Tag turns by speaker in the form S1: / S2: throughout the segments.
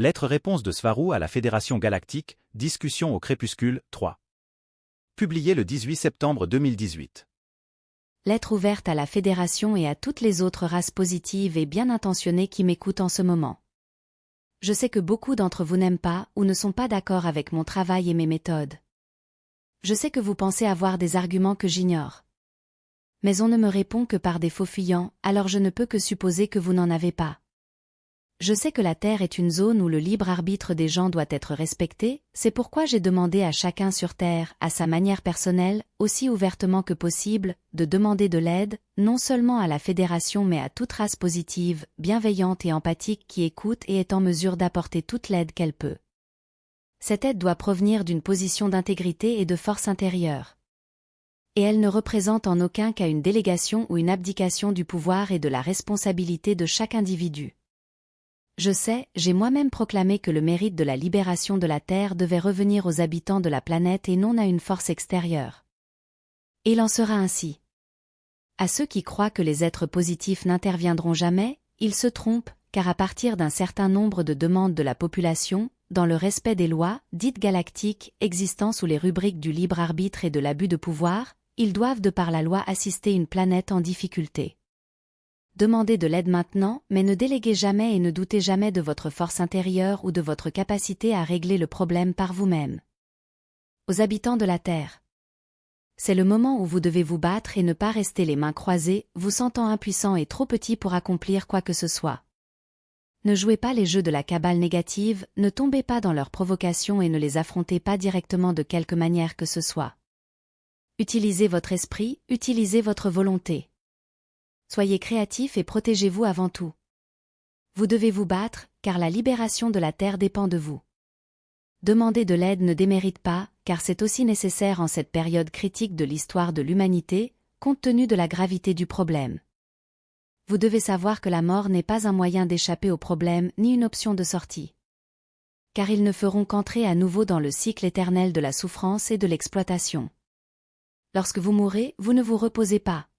S1: Lettre-réponse de Svaru à la Fédération Galactique, discussion au crépuscule, 3. Publié le 18 septembre 2018.
S2: Lettre ouverte à la Fédération et à toutes les autres races positives et bien intentionnées qui m'écoutent en ce moment. Je sais que beaucoup d'entre vous n'aiment pas ou ne sont pas d'accord avec mon travail et mes méthodes. Je sais que vous pensez avoir des arguments que j'ignore. Mais on ne me répond que par des faux fuyants, alors je ne peux que supposer que vous n'en avez pas. Je sais que la Terre est une zone où le libre arbitre des gens doit être respecté, c'est pourquoi j'ai demandé à chacun sur Terre, à sa manière personnelle, aussi ouvertement que possible, de demander de l'aide, non seulement à la Fédération mais à toute race positive, bienveillante et empathique qui écoute et est en mesure d'apporter toute l'aide qu'elle peut. Cette aide doit provenir d'une position d'intégrité et de force intérieure. Et elle ne représente en aucun cas une délégation ou une abdication du pouvoir et de la responsabilité de chaque individu. Je sais, j'ai moi-même proclamé que le mérite de la libération de la Terre devait revenir aux habitants de la planète et non à une force extérieure. Et il en sera ainsi. À ceux qui croient que les êtres positifs n'interviendront jamais, ils se trompent, car à partir d'un certain nombre de demandes de la population, dans le respect des lois, dites galactiques, existant sous les rubriques du libre arbitre et de l'abus de pouvoir, ils doivent de par la loi assister une planète en difficulté. Demandez de l'aide maintenant, mais ne déléguez jamais et ne doutez jamais de votre force intérieure ou de votre capacité à régler le problème par vous-même. Aux habitants de la Terre. C'est le moment où vous devez vous battre et ne pas rester les mains croisées, vous sentant impuissant et trop petit pour accomplir quoi que ce soit. Ne jouez pas les jeux de la cabale négative, ne tombez pas dans leurs provocations et ne les affrontez pas directement de quelque manière que ce soit. Utilisez votre esprit, utilisez votre volonté. Soyez créatifs et protégez-vous avant tout. Vous devez vous battre, car la libération de la Terre dépend de vous. Demander de l'aide ne démérite pas, car c'est aussi nécessaire en cette période critique de l'histoire de l'humanité, compte tenu de la gravité du problème. Vous devez savoir que la mort n'est pas un moyen d'échapper au problème ni une option de sortie. Car ils ne feront qu'entrer à nouveau dans le cycle éternel de la souffrance et de l'exploitation. Lorsque vous mourrez, vous ne vous reposez pas.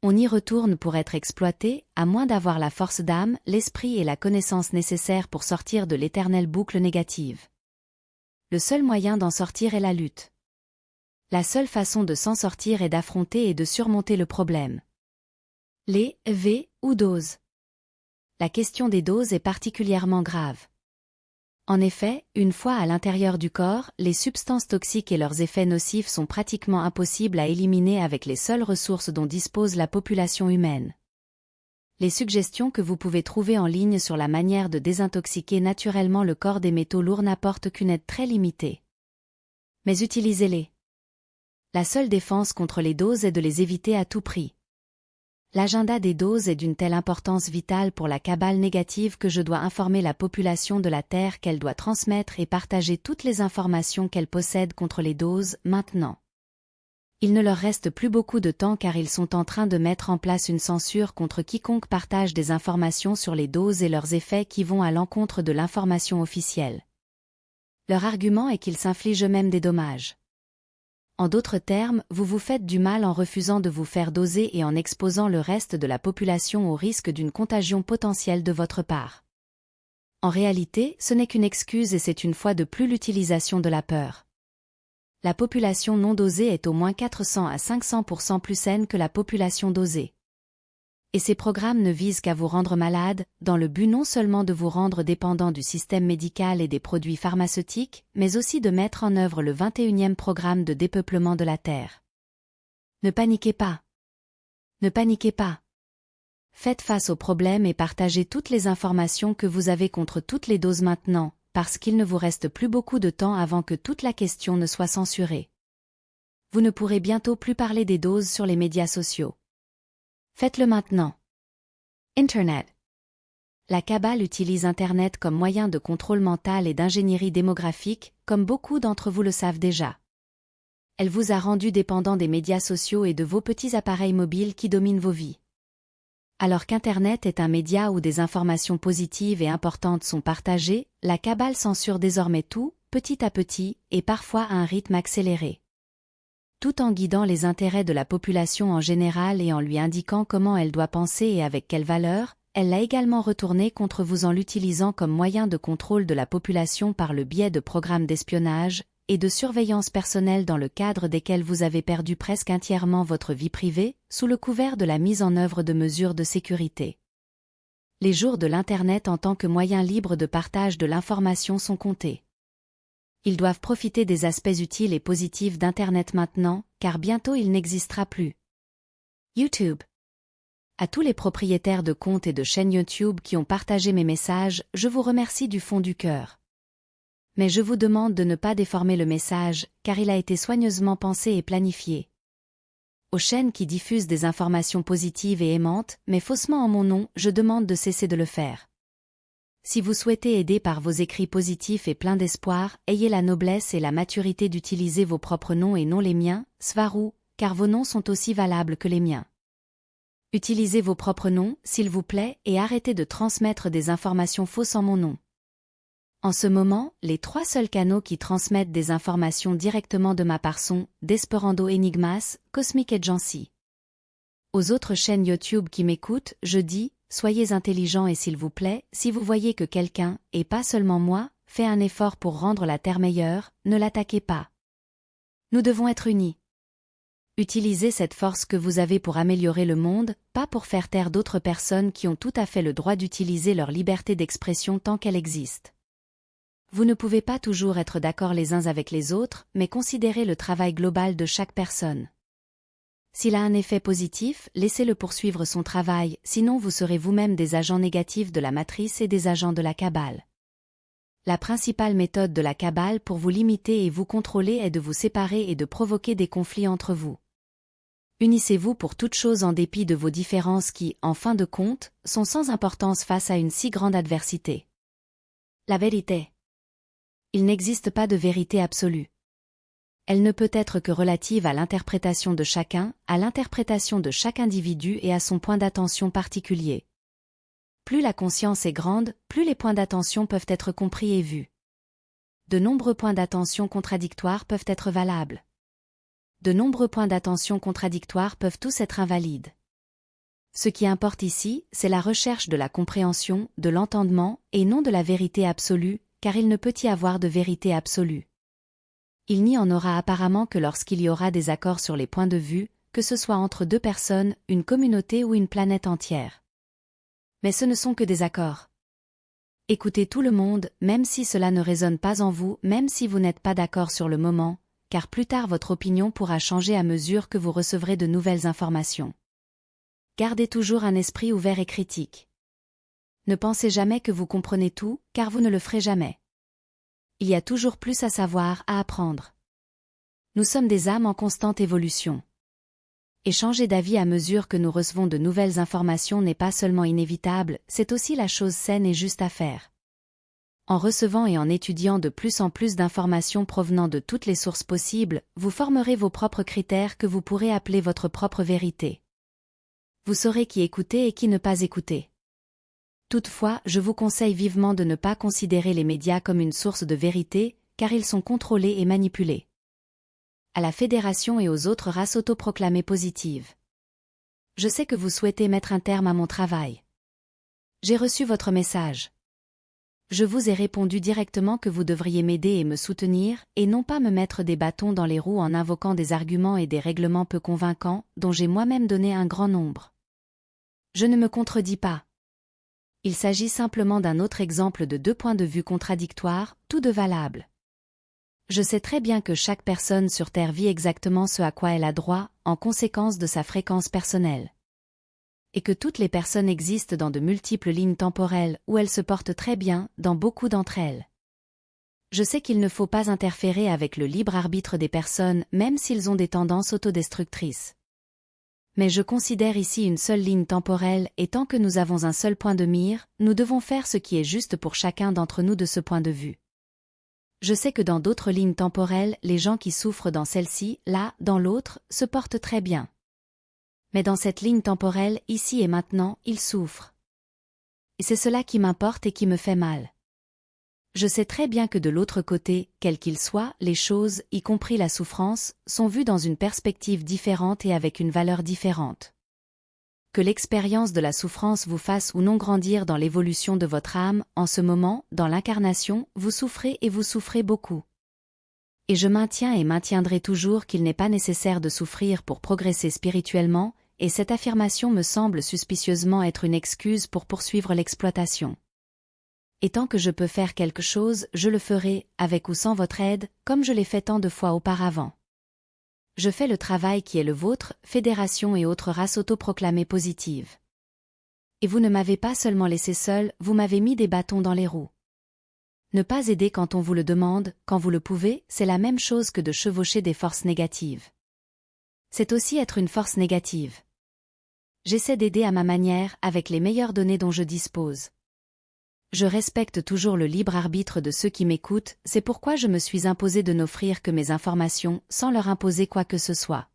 S2: On y retourne pour être exploité, à moins d'avoir la force d'âme, l'esprit et la connaissance nécessaires pour sortir de l'éternelle boucle négative. Le seul moyen d'en sortir est la lutte. La seule façon de s'en sortir est d'affronter et de surmonter le problème. Les V ou doses. La question des doses est particulièrement grave. En effet, une fois à l'intérieur du corps, les substances toxiques et leurs effets nocifs sont pratiquement impossibles à éliminer avec les seules ressources dont dispose la population humaine. Les suggestions que vous pouvez trouver en ligne sur la manière de désintoxiquer naturellement le corps des métaux lourds n'apportent qu'une aide très limitée. Mais utilisez-les. La seule défense contre les doses est de les éviter à tout prix. L'agenda des doses est d'une telle importance vitale pour la cabale négative que je dois informer la population de la Terre qu'elle doit transmettre et partager toutes les informations qu'elle possède contre les doses, maintenant. Il ne leur reste plus beaucoup de temps car ils sont en train de mettre en place une censure contre quiconque partage des informations sur les doses et leurs effets qui vont à l'encontre de l'information officielle. Leur argument est qu'ils s'infligent eux-mêmes des dommages. En d'autres termes, vous vous faites du mal en refusant de vous faire doser et en exposant le reste de la population au risque d'une contagion potentielle de votre part. En réalité, ce n'est qu'une excuse et c'est une fois de plus l'utilisation de la peur. La population non dosée est au moins 400 à 500% plus saine que la population dosée. Et ces programmes ne visent qu'à vous rendre malade, dans le but non seulement de vous rendre dépendant du système médical et des produits pharmaceutiques, mais aussi de mettre en œuvre le 21e programme de dépeuplement de la Terre. Ne paniquez pas. Ne paniquez pas. Faites face au problème et partagez toutes les informations que vous avez contre toutes les doses maintenant, parce qu'il ne vous reste plus beaucoup de temps avant que toute la question ne soit censurée. Vous ne pourrez bientôt plus parler des doses sur les médias sociaux. Faites-le maintenant. Internet. La cabale utilise Internet comme moyen de contrôle mental et d'ingénierie démographique, comme beaucoup d'entre vous le savent déjà. Elle vous a rendu dépendant des médias sociaux et de vos petits appareils mobiles qui dominent vos vies. Alors qu'Internet est un média où des informations positives et importantes sont partagées, la cabale censure désormais tout, petit à petit, et parfois à un rythme accéléré. Tout en guidant les intérêts de la population en général et en lui indiquant comment elle doit penser et avec quelles valeurs, elle l'a également retourné contre vous en l'utilisant comme moyen de contrôle de la population par le biais de programmes d'espionnage et de surveillance personnelle dans le cadre desquels vous avez perdu presque entièrement votre vie privée, sous le couvert de la mise en œuvre de mesures de sécurité. Les jours de l'Internet en tant que moyen libre de partage de l'information sont comptés. Ils doivent profiter des aspects utiles et positifs d'Internet maintenant, car bientôt il n'existera plus. YouTube. À tous les propriétaires de comptes et de chaînes YouTube qui ont partagé mes messages, je vous remercie du fond du cœur. Mais je vous demande de ne pas déformer le message, car il a été soigneusement pensé et planifié. Aux chaînes qui diffusent des informations positives et aimantes, mais faussement en mon nom, je demande de cesser de le faire. Si vous souhaitez aider par vos écrits positifs et pleins d'espoir, ayez la noblesse et la maturité d'utiliser vos propres noms et non les miens, Svaru, car vos noms sont aussi valables que les miens. Utilisez vos propres noms, s'il vous plaît, et arrêtez de transmettre des informations fausses en mon nom. En ce moment, les 3 seuls canaux qui transmettent des informations directement de ma part sont Desperando Enigmas, Cosmic Agency. Aux autres chaînes YouTube qui m'écoutent, je dis, soyez intelligents et s'il vous plaît, si vous voyez que quelqu'un, et pas seulement moi, fait un effort pour rendre la Terre meilleure, ne l'attaquez pas. Nous devons être unis. Utilisez cette force que vous avez pour améliorer le monde, pas pour faire taire d'autres personnes qui ont tout à fait le droit d'utiliser leur liberté d'expression tant qu'elle existe. Vous ne pouvez pas toujours être d'accord les uns avec les autres, mais considérez le travail global de chaque personne. S'il a un effet positif, laissez-le poursuivre son travail, sinon vous serez vous-même des agents négatifs de la matrice et des agents de la cabale. La principale méthode de la cabale pour vous limiter et vous contrôler est de vous séparer et de provoquer des conflits entre vous. Unissez-vous pour toute chose en dépit de vos différences qui, en fin de compte, sont sans importance face à une si grande adversité. La vérité. Il n'existe pas de vérité absolue. Elle ne peut être que relative à l'interprétation de chacun, à l'interprétation de chaque individu et à son point d'attention particulier. Plus la conscience est grande, plus les points d'attention peuvent être compris et vus. De nombreux points d'attention contradictoires peuvent être valables. De nombreux points d'attention contradictoires peuvent tous être invalides. Ce qui importe ici, c'est la recherche de la compréhension, de l'entendement, et non de la vérité absolue, car il ne peut y avoir de vérité absolue. Il n'y en aura apparemment que lorsqu'il y aura des accords sur les points de vue, que ce soit entre 2 personnes, une communauté ou une planète entière. Mais ce ne sont que des accords. Écoutez tout le monde, même si cela ne résonne pas en vous, même si vous n'êtes pas d'accord sur le moment, car plus tard votre opinion pourra changer à mesure que vous recevrez de nouvelles informations. Gardez toujours un esprit ouvert et critique. Ne pensez jamais que vous comprenez tout, car vous ne le ferez jamais. Il y a toujours plus à savoir, à apprendre. Nous sommes des âmes en constante évolution. Et changer d'avis à mesure que nous recevons de nouvelles informations n'est pas seulement inévitable, c'est aussi la chose saine et juste à faire. En recevant et en étudiant de plus en plus d'informations provenant de toutes les sources possibles, vous formerez vos propres critères que vous pourrez appeler votre propre vérité. Vous saurez qui écouter et qui ne pas écouter. Toutefois, je vous conseille vivement de ne pas considérer les médias comme une source de vérité, car ils sont contrôlés et manipulés. À la Fédération et aux autres races autoproclamées positives. Je sais que vous souhaitez mettre un terme à mon travail. J'ai reçu votre message. Je vous ai répondu directement que vous devriez m'aider et me soutenir, et non pas me mettre des bâtons dans les roues en invoquant des arguments et des règlements peu convaincants, dont j'ai moi-même donné un grand nombre. Je ne me contredis pas. Il s'agit simplement d'un autre exemple de 2 points de vue contradictoires, tous deux valables. Je sais très bien que chaque personne sur Terre vit exactement ce à quoi elle a droit, en conséquence de sa fréquence personnelle. Et que toutes les personnes existent dans de multiples lignes temporelles où elles se portent très bien, dans beaucoup d'entre elles. Je sais qu'il ne faut pas interférer avec le libre arbitre des personnes, même s'ils ont des tendances autodestructrices. Mais je considère ici une seule ligne temporelle, et tant que nous avons un seul point de mire, nous devons faire ce qui est juste pour chacun d'entre nous de ce point de vue. Je sais que dans d'autres lignes temporelles, les gens qui souffrent dans celle-ci, là, dans l'autre, se portent très bien. Mais dans cette ligne temporelle, ici et maintenant, ils souffrent. Et c'est cela qui m'importe et qui me fait mal. Je sais très bien que de l'autre côté, quel qu'il soit, les choses, y compris la souffrance, sont vues dans une perspective différente et avec une valeur différente. que l'expérience de la souffrance vous fasse ou non grandir dans l'évolution de votre âme, en ce moment, dans l'incarnation, vous souffrez et vous souffrez beaucoup. Et je maintiens et maintiendrai toujours qu'il n'est pas nécessaire de souffrir pour progresser spirituellement, et cette affirmation me semble suspicieusement être une excuse pour poursuivre l'exploitation. Et tant que je peux faire quelque chose, je le ferai, avec ou sans votre aide, comme je l'ai fait tant de fois auparavant. Je fais le travail qui est le vôtre, fédération et autres races autoproclamées positives. Et vous ne m'avez pas seulement laissé seul, vous m'avez mis des bâtons dans les roues. Ne pas aider quand on vous le demande, quand vous le pouvez, c'est la même chose que de chevaucher des forces négatives. C'est aussi être une force négative. J'essaie d'aider à ma manière, avec les meilleures données dont je dispose. Je respecte toujours le libre arbitre de ceux qui m'écoutent, c'est pourquoi je me suis imposé de n'offrir que mes informations, sans leur imposer quoi que ce soit.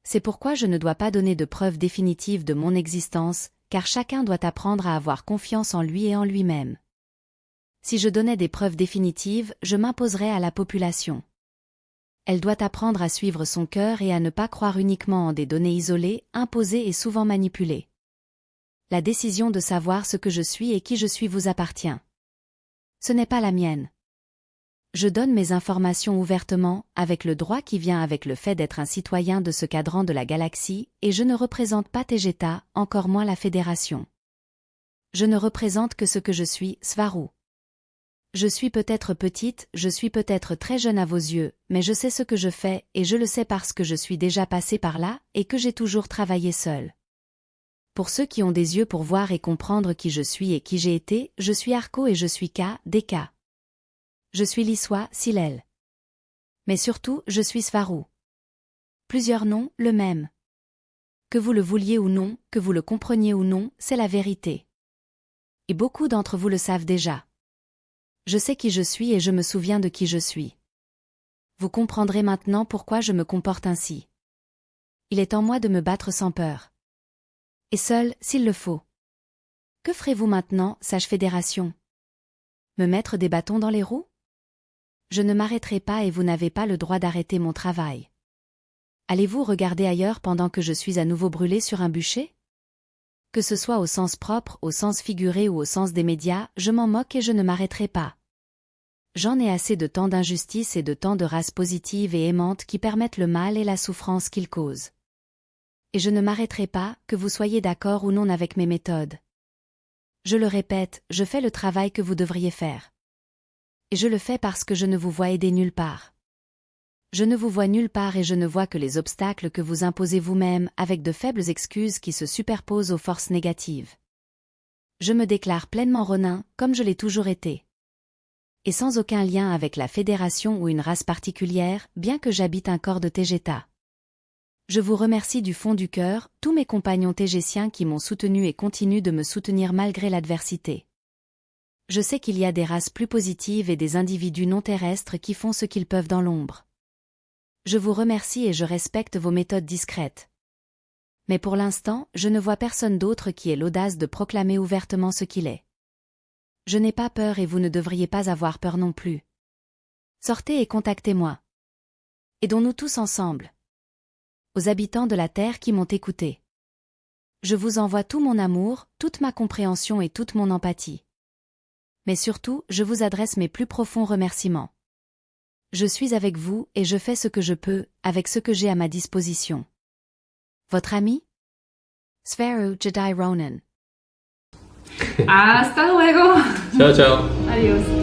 S2: C'est pourquoi je ne dois pas donner de preuves définitives de mon existence, car chacun doit apprendre à avoir confiance en lui et en lui-même. Si je donnais des preuves définitives, je m'imposerais à la population. Elle doit apprendre à suivre son cœur et à ne pas croire uniquement en des données isolées, imposées et souvent manipulées. La décision de savoir ce que je suis et qui je suis vous appartient. Ce n'est pas la mienne. Je donne mes informations ouvertement, avec le droit qui vient avec le fait d'être un citoyen de ce cadran de la galaxie, et je ne représente pas Tegeta, encore moins la Fédération. Je ne représente que ce que je suis, Svaru. Je suis peut-être petite, je suis peut-être très jeune à vos yeux, mais je sais ce que je fais, et je le sais parce que je suis déjà passée par là, et que j'ai toujours travaillé seule. Pour ceux qui ont des yeux pour voir et comprendre qui je suis et qui j'ai été, je suis Arco et je suis K, DK. Je suis Liswa, Silel. Mais surtout, je suis Svaru. Plusieurs noms, le même. Que vous le vouliez ou non, que vous le compreniez ou non, c'est la vérité. Et beaucoup d'entre vous le savent déjà. Je sais qui je suis et je me souviens de qui je suis. Vous comprendrez maintenant pourquoi je me comporte ainsi. Il est en moi de me battre sans peur. Et seul, s'il le faut. Que ferez-vous maintenant, sage fédération? Me mettre des bâtons dans les roues? Je ne m'arrêterai pas et vous n'avez pas le droit d'arrêter mon travail. Allez-vous regarder ailleurs pendant que je suis à nouveau brûlé sur un bûcher? Que ce soit au sens propre, au sens figuré ou au sens des médias, je m'en moque et je ne m'arrêterai pas. J'en ai assez de tant d'injustice et de tant de races positives et aimantes qui permettent le mal et la souffrance qu'ils causent. Et je ne m'arrêterai pas, que vous soyez d'accord ou non avec mes méthodes. Je le répète, je fais le travail que vous devriez faire. Et je le fais parce que je ne vous vois aider nulle part. Je ne vous vois nulle part et je ne vois que les obstacles que vous imposez vous-même avec de faibles excuses qui se superposent aux forces négatives. Je me déclare pleinement Ronin, comme je l'ai toujours été. Et sans aucun lien avec la fédération ou une race particulière, bien que j'habite un corps de Tegeta. Je vous remercie du fond du cœur, tous mes compagnons tégéciens qui m'ont soutenu et continuent de me soutenir malgré l'adversité. Je sais qu'il y a des races plus positives et des individus non terrestres qui font ce qu'ils peuvent dans l'ombre. Je vous remercie et je respecte vos méthodes discrètes. Mais pour l'instant, je ne vois personne d'autre qui ait l'audace de proclamer ouvertement ce qu'il est. Je n'ai pas peur et vous ne devriez pas avoir peur non plus. Sortez et contactez-moi. Aidons-nous tous ensemble. Aux habitants de la Terre qui m'ont écouté. Je vous envoie tout mon amour, toute ma compréhension et toute mon empathie. Mais surtout, je vous adresse mes plus profonds remerciements. Je suis avec vous et je fais ce que je peux, avec ce que j'ai à ma disposition. Votre ami? Svaru Jedi Ronin.
S3: Hasta luego.
S4: Chao, chao.
S3: Adiós.